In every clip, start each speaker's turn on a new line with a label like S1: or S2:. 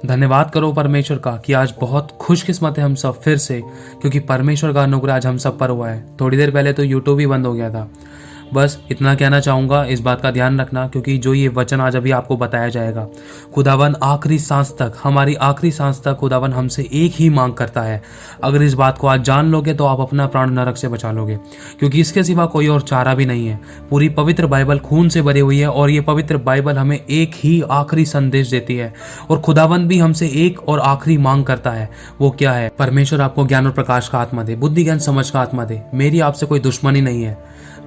S1: धन्यवाद करो परमेश्वर का कि आज बहुत खुशकिस्मत है हम सब फिर से, क्योंकि परमेश्वर का अनुग्रह आज हम सब पर हुआ है। थोड़ी देर पहले तो यूट्यूब ही बंद हो गया था। बस इतना कहना चाहूँगा, इस बात का ध्यान रखना, क्योंकि जो ये वचन आज अभी आपको बताया जाएगा, खुदावन आखिरी सांस तक, हमारी आखिरी सांस तक खुदावन हमसे एक ही मांग करता है। अगर इस बात को आज जान लोगे तो आप अपना प्राण नरक से बचा लोगे, क्योंकि इसके सिवा कोई और चारा भी नहीं है। पूरी पवित्र बाइबल खून से भरी हुई है और ये पवित्र बाइबल हमें एक ही आखिरी संदेश देती है, और खुदावन भी हमसे एक और आखिरी मांग करता है। वो क्या है? परमेश्वर आपको ज्ञान और प्रकाश का आत्मा दे, बुद्धि ज्ञान समझ का आत्मा दे। मेरी आपसे कोई दुश्मनी नहीं है,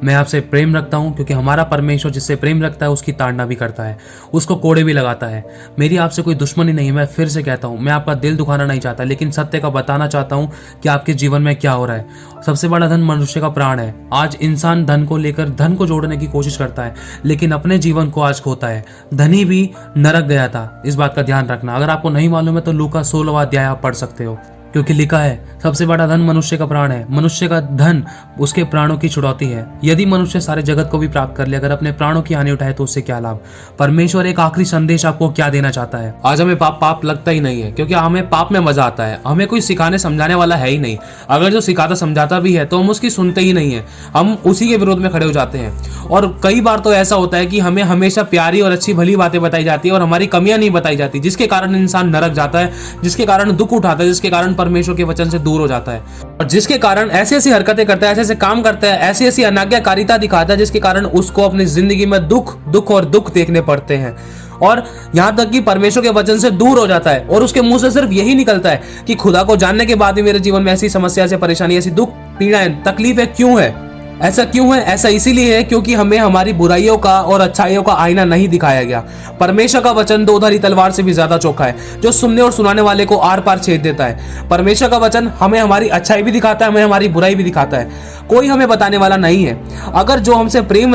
S1: मैं आपसे प्रेम रखता हूं, क्योंकि हमारा परमेश्वर जिससे प्रेम रखता है उसकी ताड़ना भी करता है, उसको कोड़े भी लगाता है। मेरी आपसे कोई दुश्मनी नहीं है। मैं फिर से कहता हूं, मैं आपका दिल दुखाना नहीं चाहता, लेकिन सत्य का बताना चाहता हूं कि आपके जीवन में क्या हो रहा है। सबसे बड़ा धन मनुष्य का प्राण है। आज इंसान धन को लेकर धन को जोड़ने की कोशिश करता है, लेकिन अपने जीवन को आज खोता है। धनी भी नरक गया था, इस बात का ध्यान रखना। अगर आपको नहीं मालूम है तो लूका 16वां अध्याय आप पढ़ सकते हो, क्योंकि लिखा है सबसे बड़ा धन मनुष्य का प्राण है। मनुष्य का धन उसके प्राणों की छुड़ौती है। यदि मनुष्य सारे जगत को भी प्राप्त कर ले, अगर अपने प्राणों की हानि उठाए तो उससे क्या लाभ? परमेश्वर एक आखिरी संदेश आपको क्या देना चाहता है? आज हमें पाप लगता ही नहीं है, क्योंकि हमें पाप में मजा आता है। हमें कोई सिखाने समझाने वाला है ही नहीं। अगर जो सिखाता समझाता भी है तो हम उसकी सुनते ही नहीं है, हम उसी के विरोध में खड़े हो जाते हैं। और कई बार तो ऐसा होता है कि हमें हमेशा प्यारी और अच्छी भली बातें बताई जाती है और हमारी कमियां नहीं बताई जाती, जिसके कारण इंसान नरक जाता है, जिसके कारण दुख उठाता है, जिसके कारण परमेश्वर के वचन से दूर हो जाता है, और जिसके कारण ऐसी ऐसी हरकतें करता है, ऐसे ऐसे काम करता है, ऐसी ऐसी अनाज्ञाकारिता दिखाता है, जिसके कारण उसको अपनी जिंदगी में दुख और दुख देखने पड़ते हैं, और यहां तक कि परमेश्वर के वचन से दूर हो जाता है। और उसके मुंह से सिर्फ यही निकलता है कि खुदा को जानने के बाद भी मेरे जीवन में ऐसी समस्या, ऐसी परेशानी, ऐसी दुख, पीड़ाएं, तकलीफें क्यों है? ऐसा क्यों है? ऐसा इसीलिए है क्योंकि हमें हमारी बुराइयों का और अच्छाइयों का आईना नहीं दिखाया गया। परमेश्वर का वचन दो-धारी तलवार से भी ज्यादा चोखा है, जो सुनने और सुनाने वाले को आर पार छेद देता है। परमेश्वर का वचन हमें हमारी अच्छाई भी दिखाता है, हमें हमारी बुराई भी दिखाता है। कोई हमें बताने वाला नहीं है। अगर जो हमसे प्रेम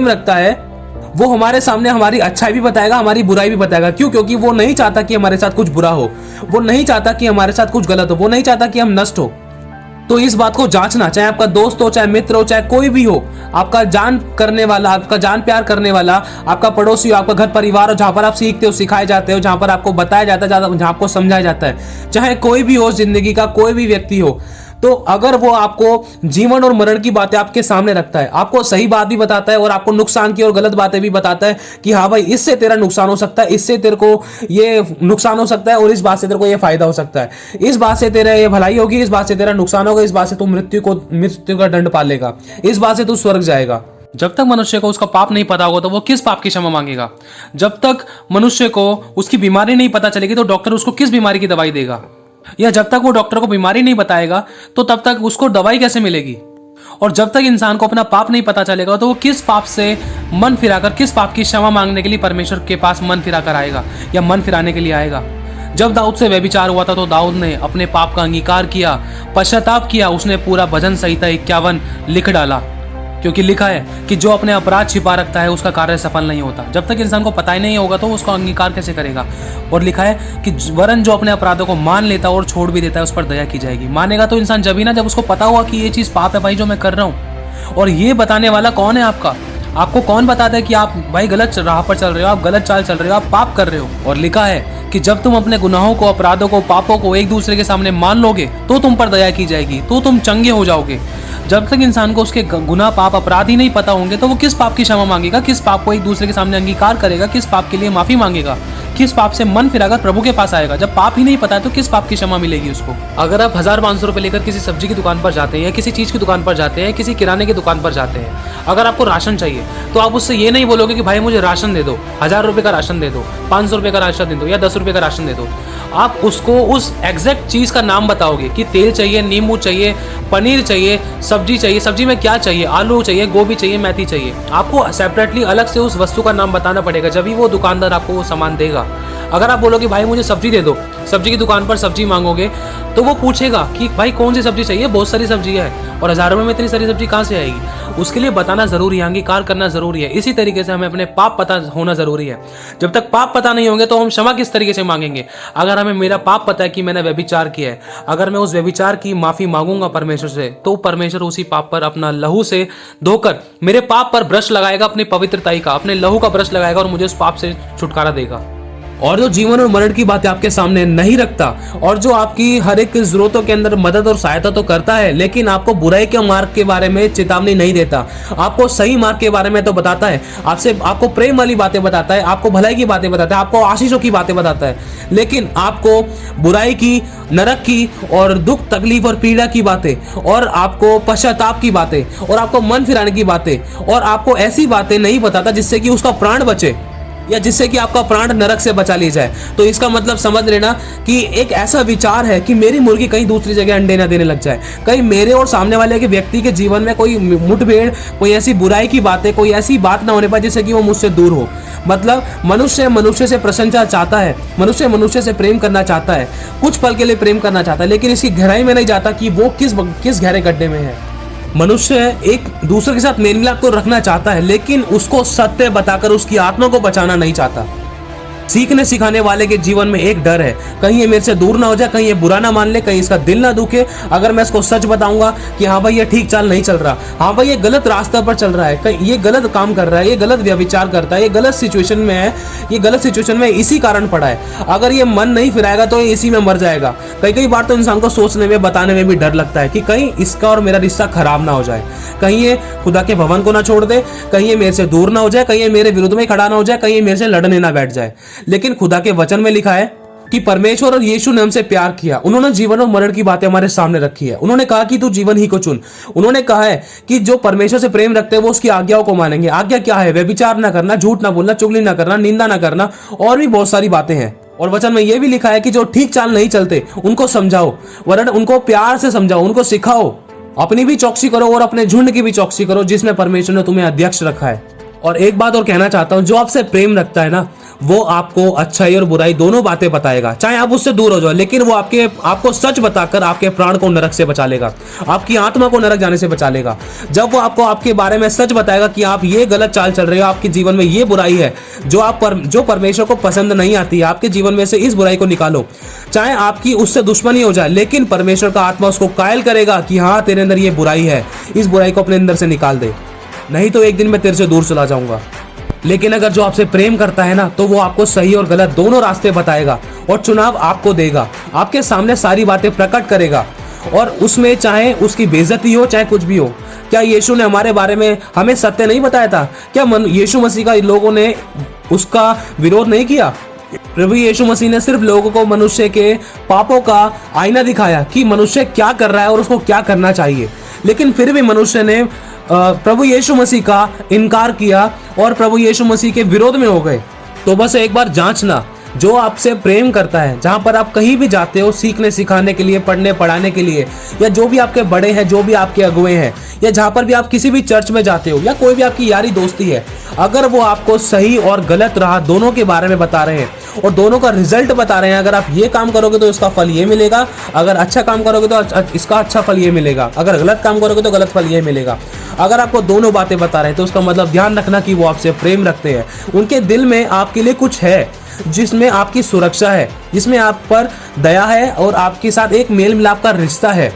S1: रखता है वो हमारे सामने हमारी अच्छाई भी बताएगा, हमारी बुराई भी बताएगा। क्यों? क्योंकि वो नहीं चाहता कि हमारे साथ कुछ बुरा हो, वो नहीं चाहता कि हमारे साथ कुछ गलत हो, वो नहीं चाहता कि हम नष्ट हो। तो इस बात को जांचना, चाहे आपका दोस्त हो, चाहे मित्र हो, चाहे कोई भी हो, आपका जान करने वाला, आपका जान प्यार करने वाला, आपका पड़ोसी हो, आपका घर परिवार हो, जहां पर आप सीखते हो, सिखाए जाते हो, जहां पर आपको बताया जाता है, जहां आपको समझाया जाता है, चाहे कोई भी हो, जिंदगी का कोई भी व्यक्ति हो, तो अगर वो आपको जीवन और मरण की बातें आपके सामने रखता है, आपको सही बात भी बताता है और आपको नुकसान की और गलत बातें भी बताता है कि हाँ भाई, इससे तेरा नुकसान हो सकता है, इससे तेरे को ये नुकसान हो सकता है, और इस बात से तेरे को ये फायदा हो सकता है, इस बात से तेरा ये भलाई होगी, इस बात से तेरा नुकसान होगा, इस बात से तू मृत्यु का दंड पालेगा, इस बात से तू स्वर्ग जाएगा। जब तक मनुष्य को उसका पाप नहीं पता होगा तो वो किस पाप की क्षमा मांगेगा? जब तक मनुष्य को उसकी बीमारी नहीं पता चलेगी तो डॉक्टर उसको किस बीमारी की दवाई देगा? या जब तक वो डॉक्टर को बीमारी नहीं बताएगा तो तब तक उसको दवाई कैसे मिलेगी? और जब तक इंसान को अपना पाप नहीं पता चलेगा तो वो किस पाप से मन फिराकर, किस पाप की क्षमा मांगने के लिए परमेश्वर के पास मन फिराकर आएगा या मन फिराने के लिए आएगा? जब दाऊद से व्यभिचार हुआ था तो दाऊद ने अपने पाप का अंगीकार किया, पश्चाताप किया, उसने पूरा भजन संहिता 51 लिख डाला, क्योंकि लिखा है कि जो अपने अपराध छिपा रखता है उसका कार्य सफल नहीं होता। जब तक इंसान को पता ही नहीं होगा तो उसका अंगीकार कैसे करेगा? और लिखा है कि वरन जो अपने अपराधों को मान लेता है और छोड़ भी देता है उस पर दया की जाएगी। मानेगा तो इंसान जब ही ना, जब उसको पता हुआ कि ये चीज पाप है भाई जो मैं कर रहा हूँ। और ये बताने वाला कौन है? आपको कौन बताता है कि आप भाई गलत राह पर चल रहे हो, आप गलत चाल चल रहे हो, आप पाप कर रहे हो? और लिखा है कि जब तुम अपने गुनाहों को, अपराधों को, पापों को एक दूसरे के सामने मान लोगे तो तुम पर दया की जाएगी, तो तुम चंगे हो जाओगे। जब तक इंसान को उसके गुनाह, पाप, अपराध ही नहीं पता होंगे तो वो किस पाप की क्षमा मांगेगा? किस पाप को एक दूसरे के सामने अंगीकार करेगा? किस पाप के लिए माफी मांगेगा? किस पाप से मन फिराकर प्रभु के पास आएगा? जब पाप ही नहीं पता है तो किस पाप की क्षमा मिलेगी उसको? अगर आप 1500 रुपए लेकर किसी सब्जी की दुकान पर जाते हैं, या किसी चीज की दुकान पर जाते हैं, किसी किराने की दुकान पर जाते हैं, अगर आपको राशन चाहिए तो आप उससे ये नहीं बोलोगे कि भाई मुझे राशन दे दो, 1000 रुपए का राशन दे दो, 500 रुपए का राशन दे दो, या 10 रुपए का राशन दे दो। आप उसको उस एग्जैक्ट चीज का नाम बताओगे कि तेल चाहिए, नींबू चाहिए, पनीर चाहिए, सब्जी चाहिए, सब्जी में क्या चाहिए, आलू चाहिए, गोभी चाहिए, मेथी चाहिए। आपको सेपरेटली अलग से उस वस्तु का नाम बताना पड़ेगा, जब ही वो दुकानदार आपको वो सामान देगा। अगर आप बोलोगे भाई मुझे सब्जी दे दो, सब्जी की दुकान पर सब्जी मांगोगे तो वो पूछेगा कि भाई कौन सी सब्जी चाहिए, बहुत सारी सब्जी है और 1000 रुपए में इतनी सारी सब्जी कहाँ से आएगी? उसके लिए बताना जरूरी है, अंगीकार करना जरूरी है। इसी तरीके से हमें अपने पाप पता होना जरूरी है। जब तक पाप पता नहीं होंगे तो हम क्षमा किस तरीके से मांगेंगे? अगर हमें मेरा पाप पता है कि मैंने व्यभिचार किया है, अगर मैं उस व्यभिचार की माफी मांगूंगा परमेश्वर से, तो परमेश्वर उसी पाप पर अपना लहू से धोकर मेरे पाप पर ब्रश लगाएगा, अपनी पवित्रताई का, अपने लहू का ब्रश लगाएगा और मुझे उस पाप से छुटकारा देगा। और जो जीवन और मरण की बातें आपके सामने नहीं रखता और जो आपकी हर एक जरूरतों के अंदर मदद और सहायता तो करता है, लेकिन आपको बुराई के मार्ग के बारे में चेतावनी नहीं देता, आपको सही मार्ग के बारे में तो बताता है, आपको प्रेम वाली बातें बताता है, आपको भलाई की बातें बताता है, आपको आशीषों की बातें बताता है, लेकिन आपको बुराई की, नरक की और दुख तकलीफ और पीड़ा की बातें और आपको पश्चाताप की बातें और आपको मन फिराने की बातें और आपको ऐसी बातें नहीं बताता जिससे कि उसका प्राण बचे या जिससे कि आपका प्राण नरक से बचा लिया जाए। तो इसका मतलब समझ लेना कि एक ऐसा विचार है कि मेरी मुर्गी कहीं दूसरी जगह अंडे ना देने लग जाए, कहीं मेरे और सामने वाले के व्यक्ति के जीवन में कोई मुठभेड़, कोई ऐसी बुराई की बातें, कोई ऐसी बात ना होने पाए जिससे कि वो मुझसे दूर हो। मतलब मनुष्य से प्रशंसा चाहता है, मनुष्य से प्रेम करना चाहता है, कुछ पल के लिए प्रेम करना चाहता है, लेकिन इसकी गहराई में नहीं जाता कि वो किस गहरे गड्ढे में है। मनुष्य एक दूसरे के साथ मेल मिलाप तो रखना चाहता है, लेकिन उसको सत्य बताकर उसकी आत्मा को बचाना नहीं चाहता। सीखने सिखाने वाले के जीवन में एक डर है, कहीं ये मेरे से दूर ना हो जाए, कहीं ये बुरा ना मान ले, कहीं इसका दिल ना दुखे। अगर मैं इसको सच बताऊंगा कि हाँ भाई ये ठीक चाल नहीं चल रहा, हाँ भाई ये गलत रास्ता पर चल रहा है, कहीं ये गलत काम कर रहा है, ये गलत व्यभिचार करता है, ये गलत सिचुएशन में है, ये गलत सिचुएशन में इसी कारण पड़ा है, अगर ये मन नहीं फिराएगा तो ये इसी में मर जाएगा। कई बार तो इंसान को सोचने में, बताने में भी डर लगता है कि कहीं इसका और मेरा रिश्ता खराब ना हो जाए, कहीं ये खुदा के भवन को ना छोड़ दे, कहीं ये मेरे से दूर ना हो जाए, कहीं ये मेरे विरुद्ध में खड़ा ना हो जाए, कहीं ये मेरे से लड़ने ना बैठ जाए। लेकिन खुदा के वचन में लिखा है कि परमेश्वर और यीशु ने हमसे प्यार किया, उन्होंने जीवन और मरण की बातें हमारे सामने रखी है। उन्होंने कहा कि तू जीवन ही को चुन। उन्होंने कहा है कि जो परमेश्वर से प्रेम रखते हैं वो उसकी आज्ञाओं को मानेंगे। आज्ञा क्या है? व्यभिचार ना करना, झूठ ना बोलना, चुगली ना करना, निंदा ना करना और भी बहुत सारी बातें हैं। और वचन में यह भी लिखा है कि जो ठीक चाल नहीं चलते उनको समझाओ, वरन उनको प्यार से समझाओ, उनको सिखाओ, अपनी भी चौकसी करो और अपने झुंड की भी चौकसी करो जिसमें परमेश्वर ने तुम्हें अध्यक्ष रखा है। और एक बात और कहना चाहता हूं, जो आपसे प्रेम रखता है ना, वो आपको अच्छाई और बुराई दोनों बातें बताएगा, चाहे आप उससे दूर हो जाओ, लेकिन वो आपको सच बताकर आपके प्राण को नरक से बचा लेगा, आपकी आत्मा को नरक जाने से बचा लेगा। जब वो आपको आपके बारे में सच बताएगा कि आप ये गलत चाल चल रहे हो, आपके जीवन में ये बुराई है जो परमेश्वर को पसंद नहीं आती है, आपके जीवन में से इस बुराई को निकालो, चाहे आपकी उससे दुश्मनी हो जाए, लेकिन परमेश्वर का आत्मा उसको कायल करेगा कि हाँ तेरे अंदर ये बुराई है, इस बुराई को अपने अंदर से निकाल दे, नहीं तो एक दिन मैं तेरे से दूर चला जाऊंगा। लेकिन अगर जो आपसे प्रेम करता है ना, तो वो आपको सही और गलत दोनों रास्ते बताएगा और चुनाव आपको देगा, आपके सामने सारी बातें प्रकट करेगा और उसमें चाहे उसकी बेइज्जती हो चाहे कुछ भी हो। क्या यीशु ने हमारे बारे में हमें सत्य नहीं बताया था? क्या यीशु मसीह का लोगों ने उसका विरोध नहीं किया? प्रभु यीशु मसीह ने सिर्फ लोगों को मनुष्य के पापों का आईना दिखाया कि मनुष्य क्या कर रहा है और उसको क्या करना चाहिए, लेकिन फिर भी मनुष्य ने प्रभु यीशु मसीह का इनकार किया और प्रभु यीशु मसीह के विरोध में हो गए। तो बस एक बार जांचना, जो आपसे प्रेम करता है, जहां पर आप कहीं भी जाते हो सीखने सिखाने के लिए, पढ़ने पढ़ाने के लिए, या जो भी आपके बड़े हैं, जो भी आपके अगुए हैं, या जहां पर भी आप किसी भी चर्च में जाते हो, या कोई भी आपकी यारी दोस्ती है, अगर वो आपको सही और गलत राह दोनों के बारे में बता रहे हैं और दोनों का रिजल्ट बता रहे हैं, अगर आप ये काम करोगे तो इसका फल ये मिलेगा, अगर अच्छा काम करोगे तो इसका अच्छा फल ये मिलेगा, अगर गलत काम करोगे तो गलत फल ये मिलेगा, अगर आपको दोनों बातें बता रहे हैं तो उसका मतलब ध्यान रखना कि वो आपसे प्रेम रखते हैं, उनके दिल में आपके लिए कुछ है जिसमें आपकी सुरक्षा है, जिसमें आप पर दया है और आपके साथ एक मेल मिलाप का रिश्ता है।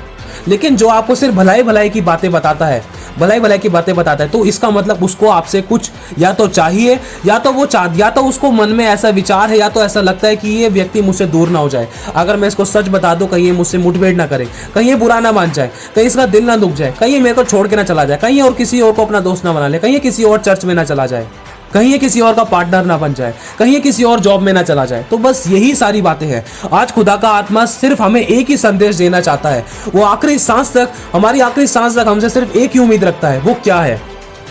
S1: लेकिन जो आपको सिर्फ भलाई की बातें बताता है, भलाई की बातें बताता है, तो इसका मतलब उसको आपसे कुछ या तो चाहिए, या तो उसको मन में ऐसा विचार है, या तो ऐसा लगता है कि ये व्यक्ति मुझसे दूर ना हो जाए, अगर मैं इसको सच बता दूं कहीं ये मुझसे मुठभेड़ ना करे, कहीं ये बुरा ना मान जाए, कहीं इसका दिल ना दुख जाए, कहीं ये मेरे को छोड़ के ना चला जाए, कहीं और किसी और को अपना दोस्त ना बना ले, कहीं ये किसी और चर्च में ना चला जाए, कहीं ये किसी और का पार्टनर ना बन जाए, कहीं ये किसी और जॉब में ना चला जाए। तो बस यही सारी बातें हैं। आज खुदा का आत्मा सिर्फ हमें एक ही संदेश देना चाहता है, वो आखिरी सांस तक, हमारी आखिरी सांस तक हमसे सिर्फ एक ही उम्मीद रखता है। वो क्या है?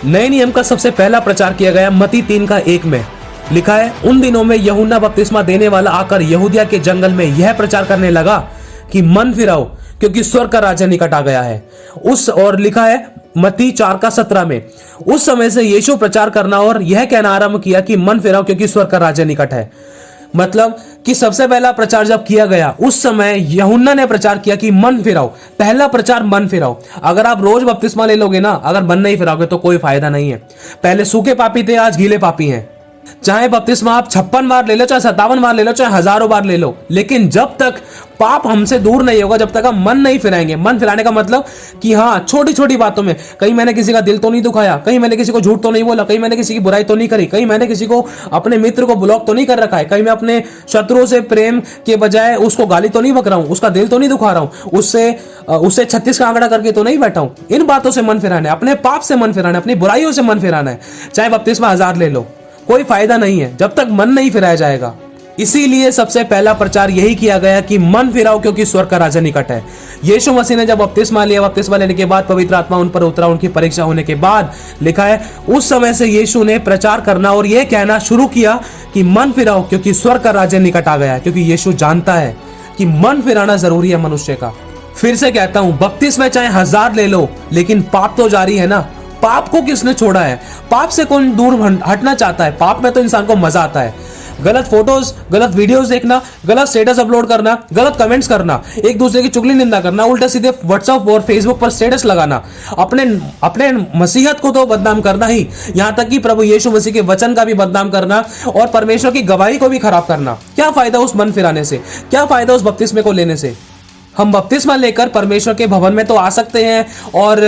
S1: नए नियम का सबसे पहला प्रचार किया गया मत्ती 3:1 में लिखा है, उन दिनों में यूहन्ना बपतिस्मा देने वाला आकर यहूदिया के जंगल में यह प्रचार करने लगा कि मन फिराओ क्योंकि स्वर्ग का राज्य निकट आ गया है। और लिखा है मत्ती 4:17 में, उस समय से यीशु प्रचार करना और यह कहना आरंभ किया कि मन फिराओ क्योंकि स्वर्ग का राज्य निकट है। मतलब कि सबसे पहला प्रचार जब किया गया उस समय यूहन्ना ने प्रचार किया कि मन फिराओ, पहला प्रचार मन फिराओ। अगर आप रोज बपतिस्मा ले लोगे ना, अगर मन नहीं फिराओगे तो कोई फायदा नहीं है। पहले सूखे पापी थे, आज गीले पापी हैं। चाहे बपतिस्मा आप 56 बार ले लो, चाहे 57 बार ले लो, चाहे हजारों बार ले लो, लेकिन जब तक पाप हमसे दूर नहीं होगा, जब तक हम मन नहीं फिराएंगे। मन फिराने का मतलब कि हाँ, छोटी छोटी बातों में, कहीं मैंने किसी का दिल तो नहीं दुखाया, कहीं मैंने किसी को झूठ तो नहीं बोला, कहीं मैंने किसी की बुराई तो नहीं करी, कहीं मैंने किसी को, अपने मित्र को ब्लॉक तो नहीं कर रखा है, कहीं मैं अपने शत्रुओं से प्रेम के बजाय उसको गाली तो नहीं बक रहा हूं, उसका दिल तो नहीं दुखा रहा हूं, उससे 36 का आंकड़ा करके तो नहीं बैठा हूं। इन बातों से मन फिराना है, अपने पाप से मन फिराना है, अपनी बुराइयों से मन फिराना है। चाहे बपतिस्मा 1000 ले लो, कोई फायदा नहीं है जब तक मन नहीं फिराया जाएगा। इसीलिए सबसे पहला प्रचार यही किया गया कि मन फिराओ क्योंकि स्वर्ग का राज्य निकट है। यीशु मसीह ने जब बपतिस्मा लिया, बपतिस्मा लेने के बाद पवित्र आत्मा उन पर उतरा, उनकी परीक्षा होने के बाद लिखा है उस समय से यीशु ने प्रचार करना और यह कहना शुरू किया कि मन फिराओ क्योंकि स्वर्ग का राज्य निकट आ गया है। क्योंकि यीशु जानता है कि मन फिराना जरूरी है मनुष्य का। फिर से कहता हूं, बपतिस्मा चाहे 1000 ले लो, लेकिन पाप तो जारी है ना। पाप को किसने छोड़ा है? पाप से कौन दूर हटना चाहता है? पाप में तो इंसान को मजा आता है। गलत फोटोज, गलत वीडियोस देखना, गलत स्टेटस अपलोड करना, गलत कमेंट्स करना, एक दूसरे की चुगली निंदा करना, उल्टे सीधे व्हाट्सएप और फेसबुक पर स्टेटस लगाना, अपने मसीहत को तो बदनाम करना ही, यहां तक कि प्रभु यीशु मसीह के वचन का भी बदनाम करना और परमेश्वर की गवाही को भी खराब करना। क्या फायदा उस मन फिराने से? क्या फायदा उस बपतिस्मे को लेने से? हम बपतिस्मा लेकर परमेश्वर के भवन में तो आ सकते हैं और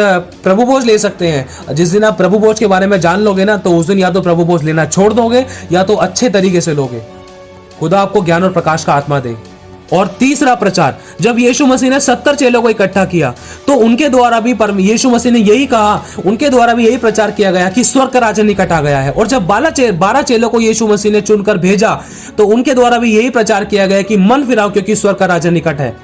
S1: प्रभु भोज ले सकते हैं। जिस दिन आप प्रभु भोज के बारे में जान लोगे ना, तो उस दिन या तो प्रभु भोज लेना छोड़ दोगे या तो अच्छे तरीके से लोगे। खुदा आपको ज्ञान और प्रकाश का आत्मा दे। और तीसरा प्रचार, जब यीशु मसीह ने 70 चेलों को इकट्ठा किया तो उनके द्वारा भी यीशु मसीह ने यही कहा, उनके द्वारा भी यही प्रचार किया गया कि स्वर्ग का राज्य निकट आ गया है। और जब 12 चेलों को यीशु मसीह ने चुनकर भेजा तो उनके द्वारा भी यही प्रचार किया गया कि मन फिराओ क्योंकि स्वर्ग का राज्य निकट है।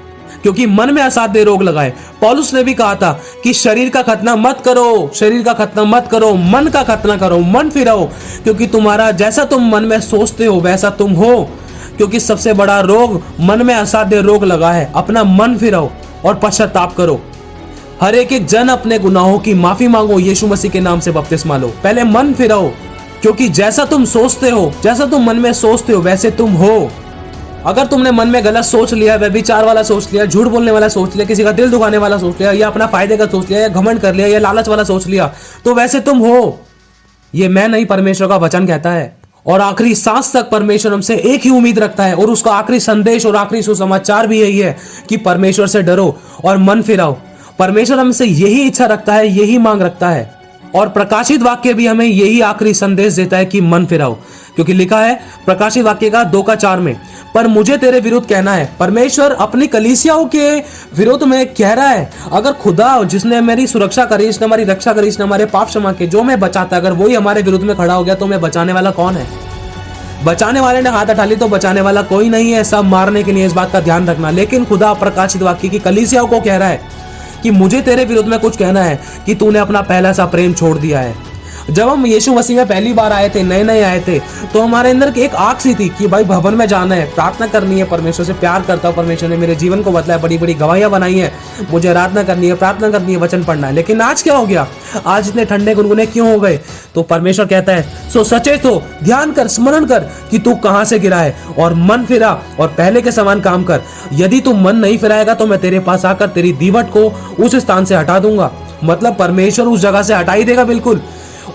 S1: क्योंकि मन में असाध्य रोग लगाए। पौलुस ने भी कहा था कि शरीर का खतना मत करो, शरीर का खतना मत करो, मन का खतना करो, मन फिराओ क्योंकि तुम्हारा जैसा तुम मन में सोचते हो वैसा तुम हो। क्योंकि सबसे बड़ा रोग मन में असाध्य रोग लगा है। अपना मन फिराओ और पश्चाताप करो। हर एक जन अपने गुनाहों की माफी मांगो, यीशु मसीह के नाम से बपतिस्मा लो। पहले मन फिराओ क्योंकि जैसा तुम सोचते हो, जैसा तुम मन में सोचते हो वैसे तुम हो। अगर तुमने मन में गलत सोच लिया, व्यभिचार वाला सोच लिया, झूठ बोलने वाला सोच लिया, किसी का दिल दुखाने वाला सोच लिया, या अपना फायदे का सोच लिया, या घमंड कर लिया, या लालच वाला सोच लिया, तो वैसे तुम हो। ये मैं नहीं, परमेश्वर का वचन कहता है। और आखिरी सांस तक परमेश्वर हमसे एक ही उम्मीद रखता है और उसका आखिरी संदेश और आखिरी सुसमाचार भी यही है कि परमेश्वर से डरो और मन फिराओ। परमेश्वर हमसे यही इच्छा रखता है, यही मांग रखता है। और प्रकाशित वाक्य भी हमें यही आखिरी संदेश देता है कि मन फिराओ। क्योंकि लिखा है प्रकाशित वाक्य का 2:4 में, पर मुझे तेरे विरुद्ध कहना है। परमेश्वर अपनी कलीसियाओं के विरुद्ध में कह रहा है, अगर खुदा जिसने मेरी सुरक्षा करी, जिसने हमारी रक्षा करी, जिसने हमारे पाप क्षमा के, जो मैं बचाता, अगर वही हमारे विरुद्ध में खड़ा हो गया तो मैं बचाने वाला कौन है? बचाने वाले ने हाथ उठा ली तो बचाने वाला कोई नहीं है, सब मारने के लिए। इस बात का ध्यान रखना। लेकिन खुदा प्रकाशित वाक्य की कलीसियाओं को कह रहा है कि मुझे तेरे विरुद्ध में कुछ कहना है कि तूने अपना पहला सा प्रेम छोड़ दिया है। जब हम यीशु मसीह में पहली बार आए थे, नए आए थे, तो हमारे अंदर एक आग सी थी कि भाई भवन में जाना है, प्रार्थना करनी है, परमेश्वर से प्यार करता हूँ, परमेश्वर ने मेरे जीवन को बदला है, बड़ी बड़ी गवाहियां बनाई है, मुझे आराधना करनी है, प्रार्थना करनी है, वचन पढ़ना है। लेकिन आज क्या हो गया? आज इतने ठंडे गुनगुने क्यों हो गए? तो परमेश्वर कहता है, सो सचेत हो, ध्यान कर, स्मरण कर कि तू कहां से गिरा है और मन फिरा और पहले के समान काम कर। यदि तू मन नहीं फिराएगा तो मैं तेरे पास आकर तेरी दीवट को उस स्थान से हटा दूंगा। मतलब परमेश्वर उस जगह से हटा ही देगा बिल्कुल।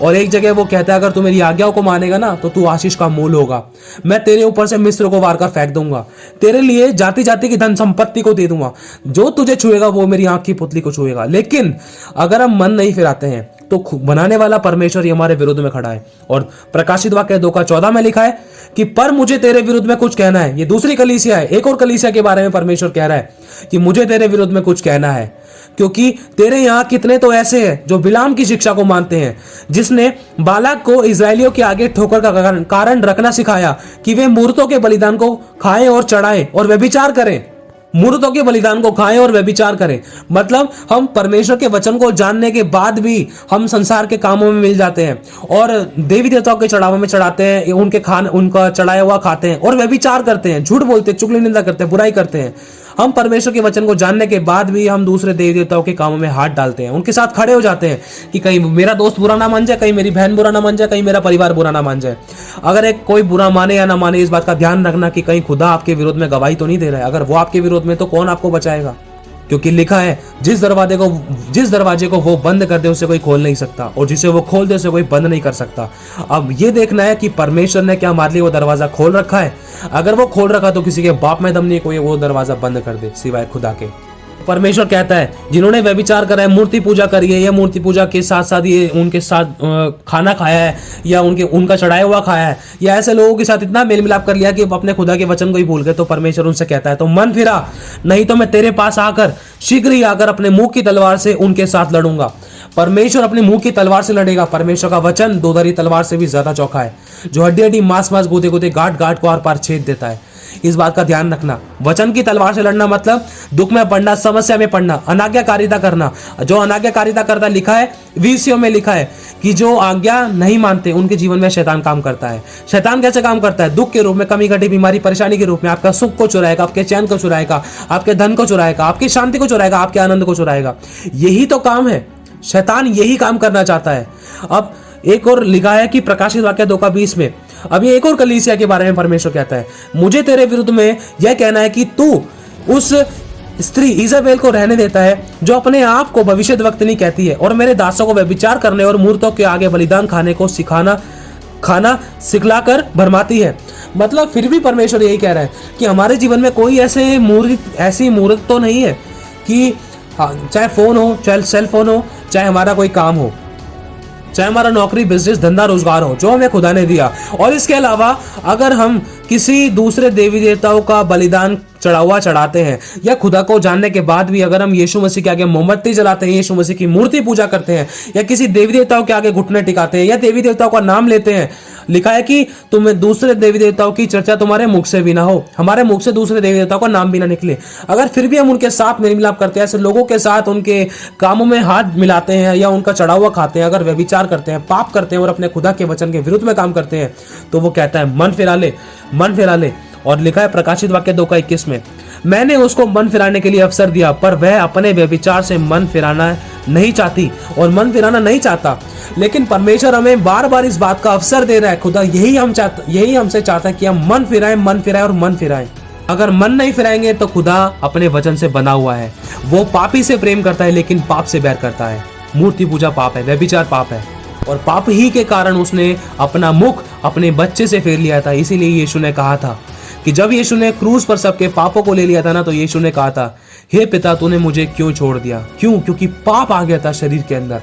S1: और एक जगह वो कहता है, अगर तू मेरी आज्ञाओं को मानेगा ना तो तू आशीष का मूल होगा। मैं तेरे ऊपर से मिस्र को वार कर फेंक दूंगा, तेरे लिए जाति जाति की धन संपत्ति को दे दूंगा, जो तुझे छुएगा वो मेरी आंख की पुतली को छुएगा। लेकिन अगर हम मन नहीं फिराते हैं तो बनाने वाला परमेश्वर ही हमारे विरुद्ध में खड़ा है। और प्रकाशित वाक्य 2:14 में लिखा है कि पर मुझे तेरे विरुद्ध में कुछ कहना है। ये दूसरी कलीसिया है। एक और कलीसिया के बारे में परमेश्वर कह रहा है कि मुझे तेरे विरुद्ध में कुछ कहना है, क्योंकि तेरे यहाँ कितने तो ऐसे हैं जो बिलाम की शिक्षा को मानते हैं, जिसने बालाक को इजरायलियों के आगे ठोकर का कारण रखना सिखाया कि वे मूर्तों के बलिदान को खाएं और चढ़ाएं और व्यभिचार करें। मूर्तों के बलिदान को खाएं और व्यभिचार करें। मतलब हम परमेश्वर के वचन को जानने के बाद भी हम संसार के कामों में मिल जाते हैं और देवी देवताओं के चढ़ावे में चढ़ाते हैं, उनका चढ़ाया हुआ खाते हैं और व्यभिचार करते हैं, झूठ बोलते हैं, चुगली निंदा करते हैं, बुराई करते हैं। हम परमेश्वर के वचन को जानने के बाद भी हम दूसरे देवी देवताओं के कामों में हाथ डालते हैं, उनके साथ खड़े हो जाते हैं कि कहीं मेरा दोस्त बुरा ना मान जाए, कहीं मेरी बहन बुरा ना मान जाए, कहीं मेरा परिवार बुरा ना मान जाए। अगर एक कोई बुरा माने या ना माने, इस बात का ध्यान रखना कि कहीं खुदा आपके विरोध में गवाही तो नहीं दे रहा है। अगर वो आपके विरोध में तो कौन आपको बचाएगा?
S2: क्योंकि लिखा है जिस दरवाजे को वो बंद कर दे उसे कोई खोल नहीं सकता, और जिसे वो खोल दे उसे कोई बंद नहीं कर सकता। अब ये देखना है कि परमेश्वर ने क्या हमारे लिए वो दरवाजा खोल रखा है। अगर वो खोल रखा तो किसी के बाप में दम नहीं कोई वो दरवाजा बंद कर दे सिवाय खुदा के। परमेश्वर कहता है जिन्होंने व्यभिचार करा है, मूर्ति पूजा करी है, या मूर्ति पूजा के साथ साथ ये उनके साथ खाना खाया है, या उनका चढ़ाया हुआ खाया है, या ऐसे लोगों के साथ इतना मेल मिलाप कर लिया कि अपने खुदा के वचन को ही भूल गए, तो परमेश्वर उनसे कहता है तो मन फिरा, नहीं तो मैं तेरे पास आकर शीघ्र ही आकर अपने मुंह की तलवार से उनके साथ लड़ूंगा। परमेश्वर अपने मुंह की तलवार से लड़ेगा। परमेश्वर का वचन दोधारी तलवार से भी ज्यादा चौखा है, जो हड्डी हड्डी मांस मांस गोते गोते गांठ गांठ को आर पार छेद देता है। इस बात का ध्यान रखना, वचन की तलवार से लड़ना मतलब दुख में पड़ना, समस्या में पड़ना, अनाज्ञाकारिता करना। जो अनाज्ञाकारिता करता लिखा है, वीसियों में लिखा है कि जो आज्ञा नहीं मानते उनके जीवन में शैतान काम करता है। शैतान कैसे काम करता है? दुख के रूप में, कमी घटी बीमारी परेशानी के रूप में आपका सुख को चुराएगा, आपके चैन को चुराएगा, आपके धन को चुराएगा, आपकी शांति को चुराएगा, आपके आनंद को चुराएगा। यही तो काम है, शैतान यही काम करना चाहता है। अब एक और लिखा है कि प्रकाशित वाक्य 2:20 में अभी एक और कलीसिया के बारे में परमेश्वर कहता है, मुझे तेरे विरुद्ध में यह कहना है कि तू उस स्त्री इजाबेल को रहने देता है जो अपने आप को भविष्यद्वक्तिनी कहती है और मेरे दासों को व्यभिचार करने और मूर्तों के आगे बलिदान खाने को खाना सिखलाकर भरमाती है। मतलब फिर भी परमेश्वर यही कह रहा है कि हमारे जीवन में कोई ऐसी मूर्त तो नहीं है कि चाहे फोन हो, चाहे सेल फोन हो, चाहे हमारा कोई काम हो, चाहे हमारा नौकरी बिजनेस धंधा रोजगार हो, जो हमें खुदा ने दिया, और इसके अलावा अगर हम किसी दूसरे देवी देवताओं का बलिदान चढ़ाते हैं, या खुदा को जानने के बाद भी अगर हम यीशु मसीह के आगे मोमबत्ती जलाते हैं, यीशु मसीह की मूर्ति पूजा करते हैं, या किसी देवी देवताओं के आगे घुटने टिकाते हैं, या देवी देवताओं का नाम लेते हैं, लिखा है कि तुम्हें दूसरे देवी देवताओं की चर्चा तुम्हारे मुख से भी ना हो, हमारे मुख से दूसरे देवी देवताओं का नाम भी ना निकले। अगर फिर भी हम उनके साथ मेल मिलाप करते हैं, ऐसे लोगों के साथ उनके कामों में हाथ मिलाते हैं, या उनका चढ़ा हुआ खाते हैं, अगर व्यभिचार करते हैं, पाप करते हैं और अपने खुदा के वचन के विरुद्ध में काम करते हैं, तो वो कहता है मन फिरा ले। और लिखा है प्रकाशित वाक्य 2:21 में, मैंने उसको मन फिराने के लिए अवसर दिया, पर वह अपने व्यभिचार से मन फिराना नहीं चाहती और मन फिराना नहीं चाहता। लेकिन परमेश्वर हमें बार बार इस बात का अवसर दे रहा है। खुदा यही हमसे चाहता है कि हम मन फिराएं। अगर मन नहीं फिराएंगे तो खुदा अपने वचन से बना हुआ है, वो पापी से प्रेम करता है लेकिन पाप से बैर करता है। मूर्ति पूजा पाप है, व्यभिचार पाप है, और पाप ही के कारण उसने अपना मुख अपने बच्चे से फेर लिया था। इसीलिए यीशु ने कहा था कि जब यीशु ने क्रूस पर सबके पापों को ले लिया था ना, तो यीशु ने कहा था, हे पिता तूने मुझे क्यों छोड़ दिया? क्यों? क्योंकि पाप आ गया था शरीर के अंदर।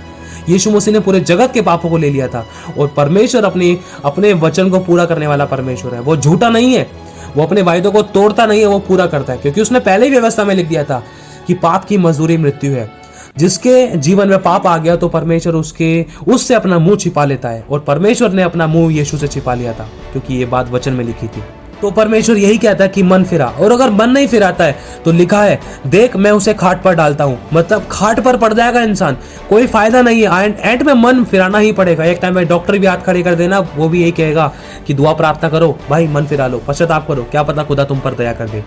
S2: यीशु मसीह ने पूरे जगत के पापों को ले लिया था, और परमेश्वर अपने वचन को पूरा करने वाला परमेश्वर है। वो झूठा नहीं है, वो अपने वायदों को तोड़ता नहीं है, वो पूरा करता है, क्योंकि उसने पहले ही व्यवस्था में लिख दिया था कि पाप की मजदूरी मृत्यु है। जिसके जीवन में पाप आ गया तो परमेश्वर उससे अपना मुंह छिपा लेता है, और परमेश्वर ने अपना मुंह यीशु से छिपा लिया था, क्योंकि ये बात वचन में लिखी थी। तो परमेश्वर यही कहता है कि मन फिरा, और अगर मन नहीं फिराता है तो लिखा है, देख मैं उसे खाट पर डालता हूँ। मतलब खाट पर पड़ जाएगा इंसान, कोई फायदा नहीं है, एंड में मन फिराना ही पड़ेगा। एक टाइम में डॉक्टर भी हाथ खड़े कर देना, वो भी यही कहेगा कि दुआ प्रार्थना करो, भाई मन फिरा लो, पश्चाताप करो, क्या पता खुदा तुम पर दया कर दे।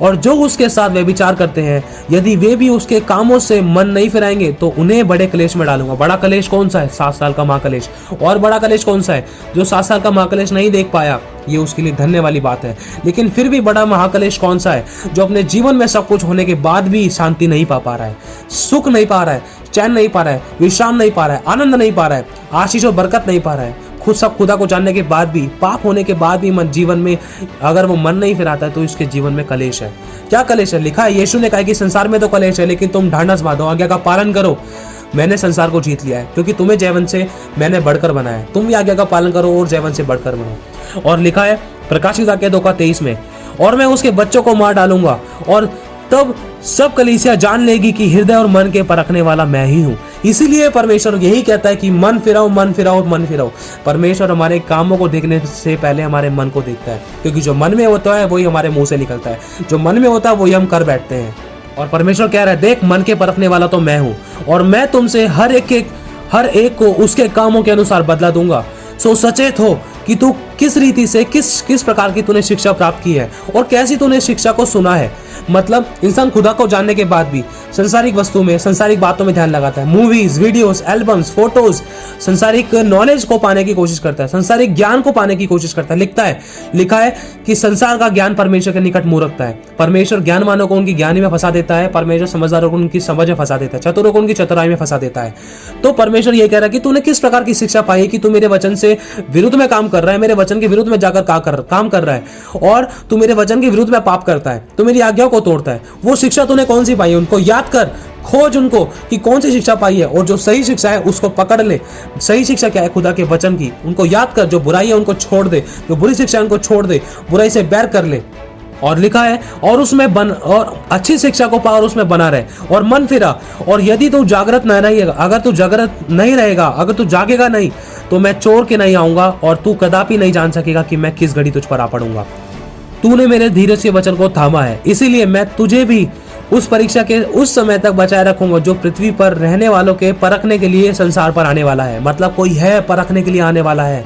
S2: और जो उसके साथ व्यभिचार करते हैं, यदि वे भी उसके कामों से मन नहीं फिराएंगे तो उन्हें बड़े कलेश में डालूंगा। बड़ा कलेश कौन सा है? 7 साल का महाकलेश। और बड़ा कलेश कौन सा है? जो 7 साल का महाकलेश नहीं देख पाया, ये उसके लिए धन्य वाली बात है। लेकिन फिर भी बड़ा महाकलेश कौन सा है? जो अपने जीवन में सब कुछ होने के बाद भी शांति नहीं पा रहा है, सुख नहीं पा रहा है, चैन नहीं पा रहा है, विश्राम नहीं पा रहा है, आनंद नहीं पा रहा है, आशीष और बरकत नहीं पा रहा है। खुदा को जानने के बाद भी, पाप होने के बाद भी जीवन में अगर वो मन नहीं फिराता है तो इसके जीवन में कलेश है। क्या कलेश है? लिखा है, यीशु ने कहा कि संसार में तो कलेश है, लेकिन तुम ढांढस बांधो, आज्ञा का पालन करो, मैंने संसार को जीत लिया है, क्योंकि तुम्हें जयवंत से मैंने बढ़कर बनाया है। तुम भी आज्ञा का पालन करो और जयवंत से बढ़कर बनो। और लिखा है प्रकाशित वाक्य 2:23 में, और मैं उसके बच्चों को मार डालूंगा, और तब सब कलीसिया जान लेगी कि हृदय और मन के परखने वाला मैं ही हूँ। इसीलिए परमेश्वर यही कहता है कि मन फिराओ। परमेश्वर हमारे कामों को देखने से पहले हमारे मन को देखता है, क्योंकि जो मन में होता है वही हमारे मुंह से निकलता है, जो मन में होता है वही हम कर बैठते हैं। और परमेश्वर कह रहा है, देख मन के परखने वाला तो मैं हूँ, और मैं तुमसे हर एक को उसके कामों के अनुसार बदला दूंगा। सो सचेत हो कि तू किस रीति से किस प्रकार की तूने शिक्षा प्राप्त की है और कैसी तूने शिक्षा को सुना है। मतलब इंसान खुदा को जानने के बाद भी संसारिक वस्तु में, संसारिक बातों में ध्यान लगाता है। मूवीज, वीडियोस, एल्बम्स, फोटोज, संसारिक नॉलेज को पाने की कोशिश करता है, संसारिक ज्ञान को पाने की कोशिश करता है। लिखा है कि संसार का ज्ञान परमेश्वर के निकट मुंह रखता है। परमेश्वर ज्ञानवानों को उनकी ज्ञानी में फंसा देता है, परमेश्वर समझदारों को उनकी समझ में फंसा देता है, चतुरों को उनकी चतुराई में फंसा देता है। तो परमेश्वर ये कह रहा है कि तूने किस प्रकार की शिक्षा पाई कि तू मेरे वचन से विरुद्ध में काम कर रहा है, मेरे वचन के विरुद्ध में जाकर काम कर रहा है और तू मेरे वचन के विरुद्ध में पाप करता है, तू मेरी आज्ञाओं को तोड़ता है। वो शिक्षा तूने कौन सी पाई, उनको याद कर, खोज उनको कि कौन सी शिक्षा पाई है, और जो सही शिक्षा है उसको पकड़ ले। सही शिक्षा क्या है? खुदा के वचन की, उनको याद कर। जो बुराई है उनको छोड़ दे, जो बुरी शिक्षा है उनको छोड़ दे, बुराई से बैर कर ले। और लिखा है और उसमें और अच्छी शिक्षा को पा और उसमें बना रहे और मन फिरा। और यदि तू जागृत नहीं रहेगा, अगर तू जागृत नहीं रहेगा, अगर तू जागेगा नहीं, तो मैं चोर के नहीं आऊंगा और तू कदापि नहीं जान सकेगा कि मैं किस घड़ी तुझ पर आ पड़ूंगा। तूने मेरे धीरज के वचन को थामा है, इसीलिए मैं तुझे भी उस परीक्षा के उस समय तक बचाए रखूंगा जो पृथ्वी पर रहने वालों के परखने के लिए संसार पर आने वाला है। मतलब कोई है परखने के लिए आने वाला है।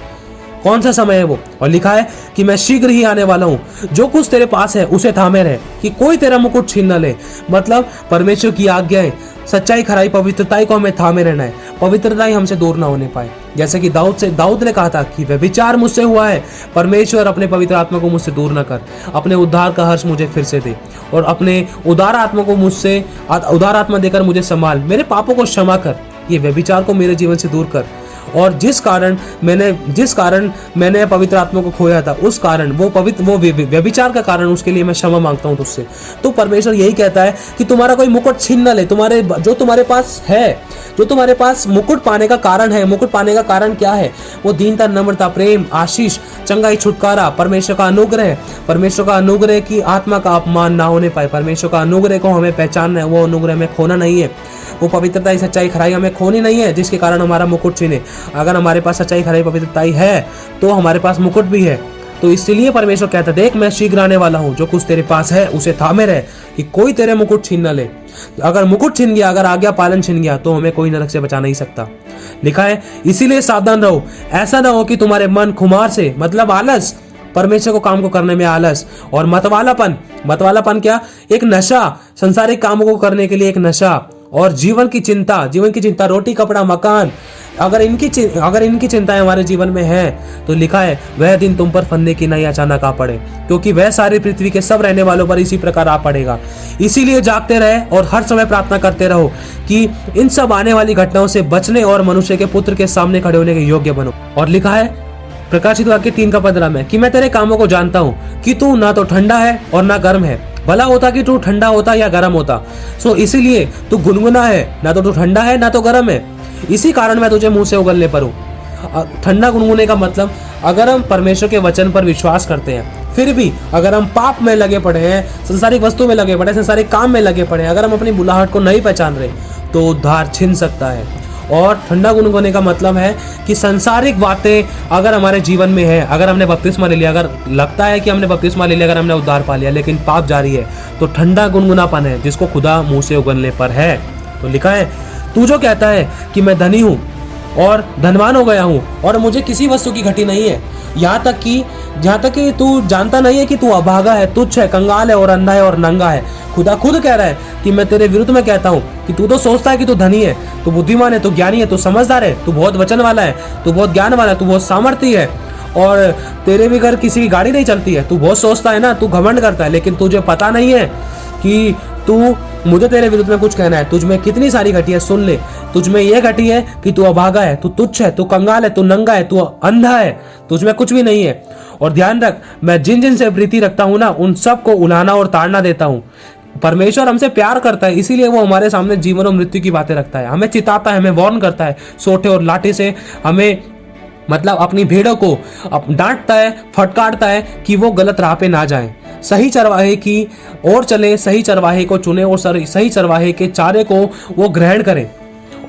S2: कौन सा समय है वो? और लिखा है कि मैं शीघ्र ही आने वाला हूं। जो कुछ तेरे पास है उसे थामे रहे कि कोई तेरा मुकुट छीन न ले। मतलब परमेश्वर की आज्ञाएं, सच्चाई, खराई, पवित्रताई को हमें थामे रहना है। पवित्रताई हमसे दूर ना होने पाए। जैसे कि दाऊद ने कहा था कि वह विचार मुझसे हुआ है, परमेश्वर अपने पवित्र आत्मा को मुझसे दूर न कर, अपने उद्धार का हर्ष मुझे फिर से दे और अपने उदार आत्मा को मुझसे उदार आत्मा देकर मुझे संभाल, मेरे पापों को क्षमा कर, ये व्यभिचार को मेरे जीवन से दूर कर। और जिस कारण मैंने पवित्र आत्मा को खोया था, उस कारण वो व्यभिचार का कारण, उसके लिए मैं क्षमा मांगता हूं तुझसे। तो परमेश्वर यही कहता है कि तुम्हारा कोई मुकुट छीन न ले। जो तुम्हारे पास है, जो तुम्हारे पास मुकुट पाने का कारण है, मुकुट पाने का कारण क्या है? वो दीनता, नम्रता, प्रेम, आशीष, चंगाई, छुटकारा, परमेश्वर का अनुग्रह। परमेश्वर का अनुग्रह की आत्मा का अपमान ना होने पाए। परमेश्वर का अनुग्रह को हमें पहचानना है, वो अनुग्रह में खोना नहीं है। वो पवित्रताई, सच्चाई, खराई हमें खोनी नहीं है जिसके कारण हमारा मुकुट छीने। अगर हमारे पास सच्चाई, खराई, पवित्रताई है तो हमारे पास मुकुट भी है। तो इसलिए परमेश्वर कहता है, देख मैं शीघ्र आने वाला हूं, जो कुछ तेरे पास है उसे थामे रहे कि कोई तेरे मुकुट छीन न ले। अगर मुकुट छीन गया, अगर आज्ञा पालन छीन गया, तो हमें कोई नरक से बचा नहीं सकता। लिखा है इसीलिए सावधान रहो, ऐसा ना हो कि तुम्हारे मन खुमार से, मतलब आलस, परमेश्वर को काम को करने में आलस और मतवालापन क्या? एक नशा, संसारिक कामों को करने के लिए एक नशा, और जीवन की चिंता, रोटी, कपड़ा, मकान, अगर इनकी चिंताएं हमारे जीवन में हैं, तो लिखा है वह दिन तुम पर फंदे की नहीं अचानक आ पड़े, क्योंकि वह सारी पृथ्वी के सब रहने वालों पर इसी प्रकार आ पड़ेगा। इसीलिए जागते रहे और हर समय प्रार्थना करते रहो कि इन सब आने वाली घटनाओं से बचने और मनुष्य के पुत्र के सामने खड़े होने के योग्य बनो। और लिखा है प्रकाशित वाक्य 3:15 में कि मैं तेरे कामों को जानता हूँ कि तू ना तो ठंडा है और ना गर्म है। भला होता कि तू ठंडा होता या गर्म होता। सो इसीलिए तू गुनगुना है, ना तो तू ठंडा है ना तो गर्म है। इसी कारण मैं तुझे मुंह से उगलने पर हूँ। ठंडा गुनगुने का मतलब, अगर हम परमेश्वर के वचन पर विश्वास करते हैं, फिर भी अगर हम पाप में लगे पड़े हैं, संसारिक वस्तु में लगे पड़े हैं, संसारिक काम में लगे पड़े हैं, अगर हम अपनी बुलाहट को नहीं पहचान रहे, तो उद्धार छिन सकता है। और ठंडा गुनगुनाने का मतलब है कि संसारिक बातें अगर हमारे जीवन में है, अगर हमने बपतिस्मा ले लिया, अगर लगता है कि हमने बपतिस्मा ले लिया, अगर हमने उद्धार पा लिया, लेकिन पाप जारी है, तो ठंडा गुनगुनापन है जिसको खुदा मुंह से उगलने पर है। तो लिखा है तू जो कहता है कि मैं धनी हूँ और धनवान हो गया हूँ और मुझे किसी वस्तु की घटी नहीं है, यहाँ तक कि तू जानता नहीं है कि तू अभागा है, तुच्छ है, कंगाल है और अंधा है और नंगा है। खुदा खुद कह रहा है कि मैं तेरे विरुद्ध में कहता हूँ कि तू तो सोचता है कि तू धनी है, तू बुद्धिमान है, तू ज्ञानी है, तू समझदार है, तू बहुत वचन वाला है, तू बहुत ज्ञान वाला है, तू बहुत सामर्थ्य है और तेरे भी घर किसी की गाड़ी नहीं चलती है। तू बहुत सोचता है ना, तू घमंड करता है, लेकिन तुझे पता नहीं है कि मुझे तेरे विरुद्ध में कुछ कहना है। तुझ में कितनी सारी घटी है, सुन ले। तुझ में यह घटी है कि तू अभागा है, तू तुच्छ है, तू कंगाल है, तू नंगा है, तू अंधा है, तुझ में कुछ भी नहीं है। और ध्यान रख, मैं जिन जिन से प्रीति रखता हूं ना, उन सबको उलाना और ताड़ना देता हूं। परमेश्वर हमसे प्यार करता है, इसीलिए वो हमारे सामने जीवन और मृत्यु की बातें रखता है, हमें चिताता है, हमें वार्न करता है, सोटे और लाठी से हमें, मतलब अपनी भेड़ों को डांटता है, फटकारता है कि वो गलत राह पे ना जाएं, सही चरवाहे की ओर चले, सही चरवाहे को चुने और सही चरवाहे के चारे को वो ग्रहण करें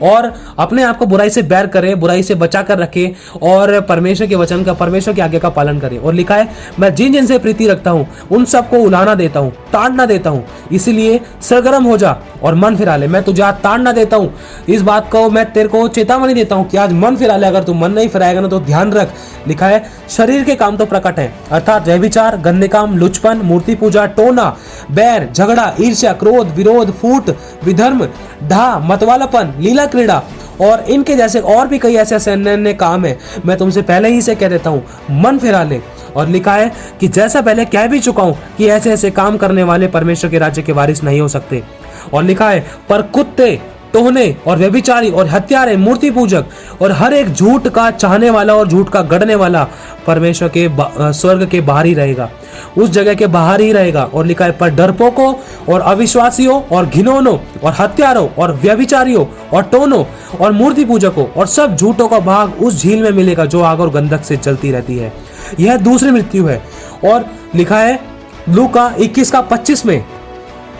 S2: और अपने आप को बुराई से बैर करे, बुराई से बचा कर रखे और परमेश्वर के वचन का, परमेश्वर की आज्ञा का पालन करे। और लिखा है मैं जिन जिन से प्रीति रखता हूँ उन सबको उलाना देता हूँ, ताड़ना देता हूँ। इसीलिए सरगर्म हो जा और मन फिरा ले। मैं तुझे आज ताड़ना देता हूँ, इस बात को मैं तेरे को चेतावनी देता हूँ कि आज मन फिरा ले। अगर तू मन नहीं फिराएगा ना तो ध्यान रख, लिखा है शरीर के काम तो प्रकट है, अर्थात व्यभिचार, गंदे काम, लुचपन, मूर्ति पूजा, टोना, बैर, झगड़ा, ईर्ष्या, क्रोध, विरोध, फूट, विधर्म, ढा, मतवालापन, लीला क्रीड़ा और इनके जैसे और भी कई ऐसे ऐसे अन्य अन्य काम है। मैं तुमसे पहले ही से कह देता हूँ, मन फिरा ले। और लिखा है कि जैसा पहले कह भी चुका हूं कि ऐसे ऐसे काम करने वाले परमेश्वर के राज्य के वारिस नहीं हो सकते। और लिखा है पर कुत्ते, टोहने और व्यभिचारी और हत्यारे, मूर्ति पूजक और हर एक झूठ का चाहने वाला और झूठ का गढ़ने वाला परमेश्वर के स्वर्ग के बाहर ही रहेगा, उस जगह के बाहर ही रहेगा। और लिखा है पर डरपोकों और अविश्वासियों और घिनौनों और हत्यारों और व्यभिचारियों और टोनों और मूर्ति पूजकों और सब झूठों का भाग उस झील में मिलेगा जो आग और गंधक से जलती रहती है। यह दूसरी मृत्यु है। और लिखा है लूका 21:25 में,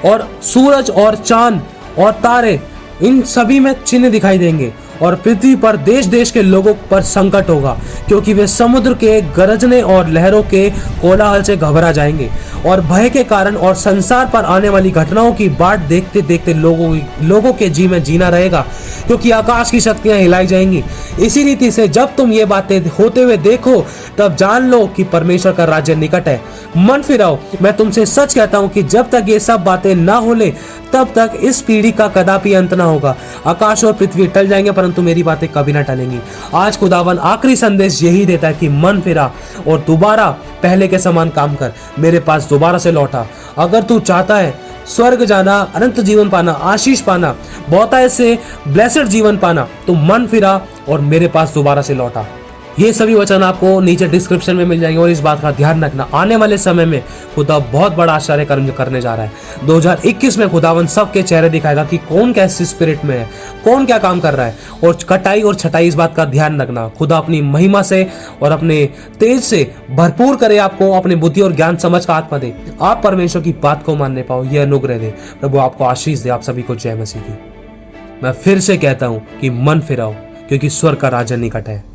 S2: और सूरज और चांद और तारे इन सभी में चिन्ह दिखाई देंगे और पृथ्वी पर देश देश के लोगों पर संकट होगा, क्योंकि वे समुद्र के गरजने और लहरों के कोलाहल से घबरा जाएंगे और भय के कारण और संसार पर आने वाली घटनाओं की बाट देखते देखते लोगों के जी में जीना रहेगा, क्योंकि आकाश की शक्तियां हिलाई जाएंगी। इसी रीति से जब तुम ये बातें होते हुए देखो तब जान लो कि परमेश्वर का राज्य निकट है। मन फिराओ। मैं तुमसे सच कहता हूं कि जब तक ये सब बातें ना होले तब तक इस पीढ़ी का कदापि अंत ना होगा। आकाश और पृथ्वी टल जाएंगे परंतु मेरी बातें कभी ना टलेंगी। आज खुदावन आखिरी संदेश यही देता है कि मन फिरा और दोबारा पहले के समान काम कर, मेरे पास दोबारा से लौटा। अगर तू चाहता है स्वर्ग जाना, अनंत जीवन पाना, आशीष पाना, बहुतायत से ब्लेसेड जीवन पाना, तो मन फिरा और मेरे पास दोबारा से लौटा। ये सभी वचन आपको नीचे डिस्क्रिप्शन में मिल जाएंगे। और इस बात का ध्यान रखना, आने वाले समय में खुदा बहुत बड़ा आश्चर्य कर्म करने जा रहा है। 2021 में खुदावन सबके चेहरे दिखाएगा कि कौन कैसी स्पिरिट में है, कौन क्या काम कर रहा है। और कटाई और छटाई, इस बात का ध्यान रखना। खुदा अपनी महिमा से और अपने तेज से भरपूर करे आपको, अपने बुद्धि और ज्ञान समझ का आत्मा दे, आप परमेश्वर की बात को मानने पाओ, यह अनुग्रह दे। प्रभु आपको आशीष दे। आप सभी को जय मसीह की। मैं फिर से कहता हूं कि मन फिराओ, क्योंकि स्वर्ग का राज्य निकट है।